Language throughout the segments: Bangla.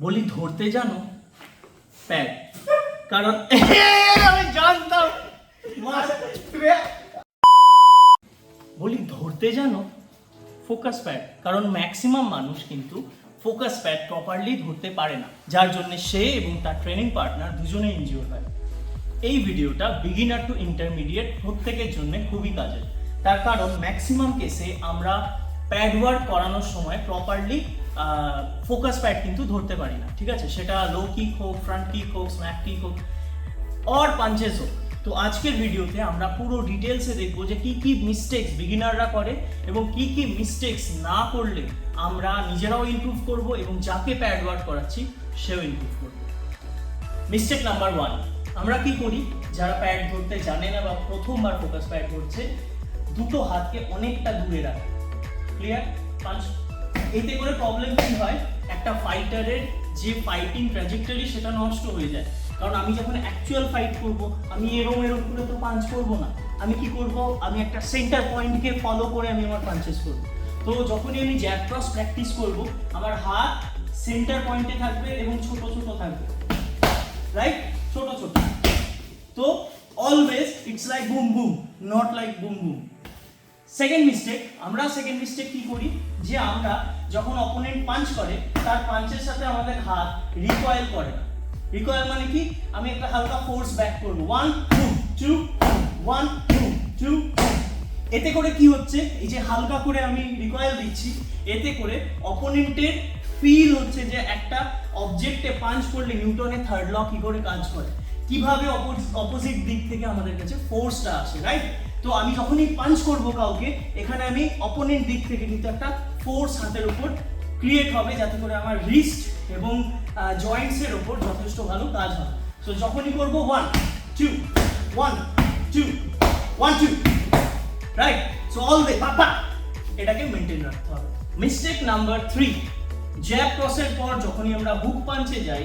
বলি ধরতে জানো প্যাড, কারণ আমি জানতাম বলি ধরতে জানো ফোকাস প্যাড, কারণ ম্যাক্সিমাম মানুষ কিন্তু ফোকাস প্যাড প্রপারলি ধরতে পারে না, যার জন্য সে এবং তার ট্রেনিং পার্টনার দুজনেই ইনজিওর হয়। এই ভিডিওটা বিগিনার টু ইন্টারমিডিয়েট প্রত্যেকের জন্য খুবই কাজের, তার কারণ ম্যাক্সিমাম কেসে আমরা প্যাড ওয়ার্ক করানোর সময় প্রপারলি ফোকাস প্যাড কিন্তু ধরতে পারি না, ঠিক আছে? সেটা লো কিক হোক, ফ্রন্ট কিক হোক, স্ন্যাপ কিক হোক অর পাঞ্চেস হোক। তো আজকের ভিডিওতে আমরা পুরো ডিটেলসে দেখবো যে কি কি মিস্টেকস বিগিনাররা করে এবং কি কি মিস্টেকস না করলে আমরা নিজেরাও ইমপ্রুভ করব এবং যাকে প্যাড ওয়ার্ক করাচ্ছি সেও ইমপ্রুভ করবে। মিস্টেক নাম্বার 1, আমরা কি করি যারা প্যাড ধরতে জানে না বা প্রথমবার ফোকাস প্যাড ধরছে, দুটো হাতকে অনেকটা দূরে রাখে। ক্লিয়ার? পাঁচ। এতে করে প্রবলেম কি হয়, একটা ফাইটারের যে ফাইটিং ট্র্যাজেক্টরি সেটা নষ্ট হয়ে যায়। কারণ আমি যখন অ্যাকচুয়াল ফাইট করব, আমি এরম করে তো পাঞ্চ করব না। আমি কি করব, আমি একটা সেন্টার পয়েন্টকে ফলো করে আমি আমার পাঞ্চেস করব। তো যখনই আমি জ্যাব ক্রস প্র্যাকটিস করব, আমার হাত সেন্টার পয়েন্টে থাকবে এবং ছোট ছোট থাকবে, রাইট? ছোট ছোট। তো always it's like boom boom, not like boom boom. Second mistake কি করি, যে আমরা যখন অপোনেন্ট পাঞ্চ করে তার পাঞ্চের সাথে আমাদের হাত রিকয়েল করে না। রিকয়েল মানে কি, আমি একটা হালকা ফোর্স ব্যাক করব, 1 2 1 2 2। এতে করে কি হচ্ছে, এই যে হালকা করে আমি রিকয়েল দিচ্ছি, এতে করে অপোনেন্টের ফিল হচ্ছে যে একটা অবজেক্টে পাঞ্চ করলে নিউটনের থার্ড ল কি করে কাজ করে, কিভাবে অপোজিট দিক থেকে আমাদের কাছে ফোর্সটা আসে, রাইট? তো আমি যখনই পাঞ্চ করব কাউকে, এখানে আমি অপোনেন্ট দিক থেকে কিন্তু একটা ফোর্স হাতের উপর ক্রিয়েট হবে, যাতে করে আমার রিস্ট এবং জয়েন্টসের উপর যথেষ্ট ভালো কাজ হয়। সো যখনই করব 1 2 1 2 1 2, রাইট? সো অলওয়েজ পাপা এটাকে মেইনটেইন রাখতে হবে। মিস্টেক নাম্বার 3, জ্যাব ক্রসের পর যখনই আমরা হুক পাঞ্চে যাই,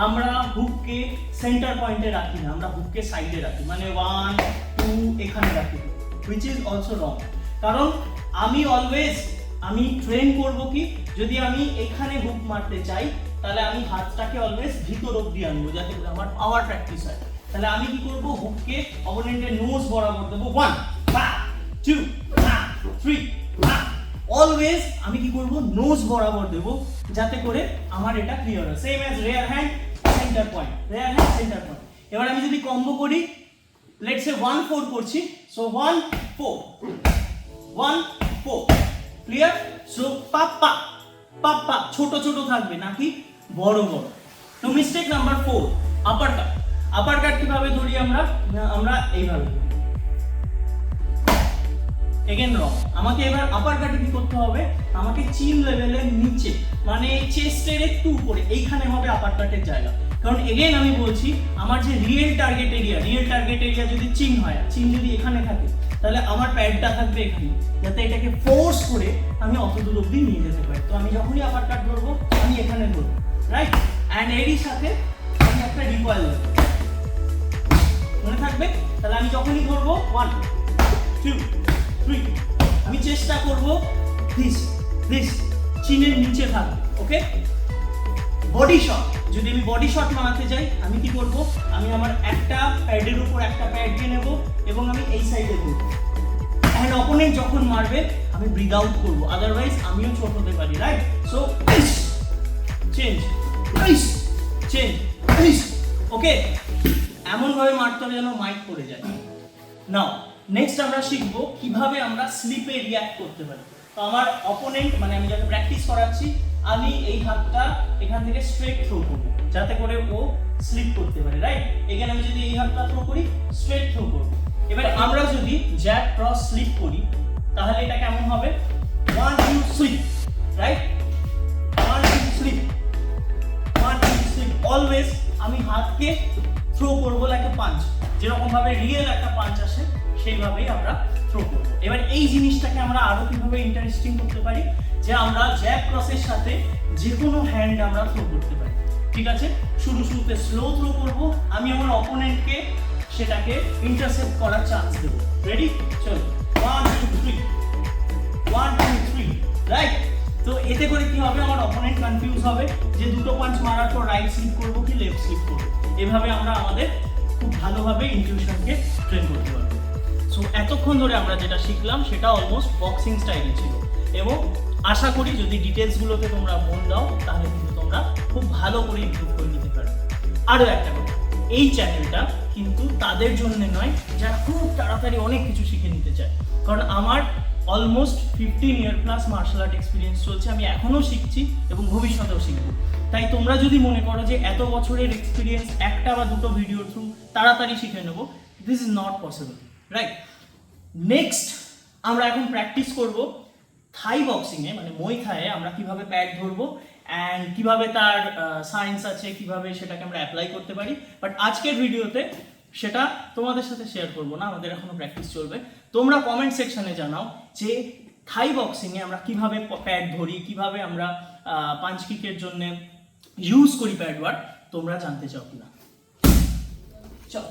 আমরা হুককে সেন্টার পয়েন্টে রাখি না, আমরা হুককে সাইডে রাখি, মানে 1 2 এখানে রাখি, হুইচ ইজ অলসো রং। কারণ আমি ট্রেন করব কি, যদি আমি এখানে হুক মারতে চাই তাহলে আমি হাতটাকে অলওয়েজ ভিতর অবধি আনবো, যাতে করে আমার পাওয়ার প্র্যাকটিস হয়। তাহলে আমি কি করব, হুককে অপোনেন্টের নোজ বরাবর দেবো, 1 2 3। অলওয়েজ আমি কি করব, নোজ বরাবর দেব, যাতে করে আমার এটা ক্লিয়ার হয়। Same as rare hand centre point, rare hand centre point. এবার আমি যদি কম্বো করি, লেটস সে 1 4 করছি, সো 1 4 1 4, ক্লিয়ার? সো পাপা পাপা ছোট ছোট থাকবে নাকি বড় বড়। তো মিস্টেক নাম্বার 4, আপার কাট কিভাবে ধরি আমরা এইভাবে ধরি। এগেন রং। আমাকে এবার আপার কাটে কি করতে হবে, আমাকে চিন লেভেলের নিচে, মানে চেস্টের একটু উপরে, এইখানে হবে আপার কাটের জায়গা। কারণ এগেন আমি বলছি, আমার যে রিয়েল টার্গেট এরিয়া যদি চিন হয়, চিন যদি এখানে থাকে, তাহলে আমার প্যাডটা থাকবে এখানে, যাতে এটাকে ফোর্স করে আমি অত দূর অব্দি নিয়ে যেতে পারি। তো আমি যখনই আপার কাট ধরবো, আমি এখানে ধরবো, রাইট? অ্যান্ড এরই সাথে আমি একটা রিকয়েল দেবো, মনে থাকবে? তাহলে আমি যখনই ধরবো 1 2 3, আমি চেষ্টা করব দিস চিনের নিচে থাকবে, ওকে? বডি শট, যদি আমি বডি শট মারাতে যাই, আমি কি করব, আমি আমার একটা প্যাডের উপর একটা প্যাড দিয়ে নেব এবং আমি এই সাইডে ধরব। এন্ড অপোনেন্ট যখন মারবে আমি ব্রিথ আউট করব, আদারওয়াইজ আমিও চোট হতে পারি, রাইট? সো চেঞ্জ, ওকে? এমন ভাবে মারতে হবে যেন মাইক পড়ে যায়। নাও নেক্সট আমরা শিখবো কিভাবে আমরা স্লিপে রিঅ্যাক্ট করতে পারি। তো আমার অপোনেন্ট, মানে আমি যাকে প্র্যাকটিস করাচ্ছি, আমি এই হাতটা এখান থেকে স্ট্রেট থ্রো করবো, যাতে করে ও স্লিপ করতে পারে, রাইট? এখানে আমি যদি এই হাতটা থ্রো করি, স্ট্রেট থ্রো করবো। এবার আমরা যদি জ্যাব ক্রস স্লিপ করি, তাহলে এটা কেমন হবে, 1 2 slip, right? 1 2 slip, 1 2 slip. Always আমি হাতকে থ্রো করবো লাইক এ পাঞ্চ, যেরকম ভাবে রিয়েল একটা পাঞ্চ আসে সেইভাবেই আমরা থ্রো করব। এবার এই জিনিসটাকে আমরা আরো কিভাবে ইন্টারেস্টিং করতে পারি, যে আমরা জ্যাব ক্রসের সাথে যে কোনো হ্যান্ড আমরা থ্রো করতে পারি, ঠিক আছে? শুরুতে স্লো থ্রো করব, আমি আমার অপোনেন্টকে সেটাকে ইন্টারসেপ্ট করার চান্স দেব। রেডি? চলো 1 2 3 1 2 3, রাইট? তো এতে করে কি হবে, আমার অপোনেন্ট কনফিউজ হবে যে দুটো পাঞ্চ মারার পর রাইট স্লিপ করবো কি লেফট স্লিপ করবো। এভাবে আমরা আমাদের খুব ভালোভাবে ইনটিউশনকে ট্রেন করতে পারবো। সো এতক্ষণ ধরে আমরা যেটা শিখলাম সেটা অলমোস্ট বক্সিং স্টাইলে ছিল, এবং আশা করি যদি ডিটেলসগুলোতে তোমরা মন দাও তাহলে কিন্তু তোমরা খুব ভালো করে ইমপ্রুভ করে নিতে পারবে। আরও একটা কথা, এই চ্যানেলটা কিন্তু তাদের জন্য নয় যারা খুব তাড়াতাড়ি অনেক কিছু শিখে নিতে চায়, কারণ আমার almost 15 year plus martial art experience চলছে, আমি এখনও শিখছি এবং ভবিষ্যতেও শিখবো। তাই তোমরা যদি মনে করো যে এত বছরের এক্সপিরিয়েন্স একটা বা দুটো ভিডিও থ্রু তাড়াতাড়ি শিখে নেবো, this is not possible, right? Next আমরা এখন প্র্যাকটিস করব থাই বক্সিংয়ে, মানে মই থায়ে আমরা কিভাবে প্যাড ধরবো অ্যান্ড কিভাবে তার সায়েন্স আছে, কিভাবে সেটাকে আমরা অ্যাপ্লাই করতে পারি। বাট আজকের ভিডিওতে সেটা তোমাদের সাথে শেয়ার করবো না, আমাদের এখনো প্র্যাকটিস চলবে। তোমরা কমেন্ট সেকশনে জানাও যে থাই বক্সিংয়ে আমরা কিভাবে প্যাড ধরি, কিভাবে আমরা পাঞ্চ কিকের জন্য ইউজ করি প্যাড ওয়ার্ড, তোমরা জানতে চাও কিনা। চলো।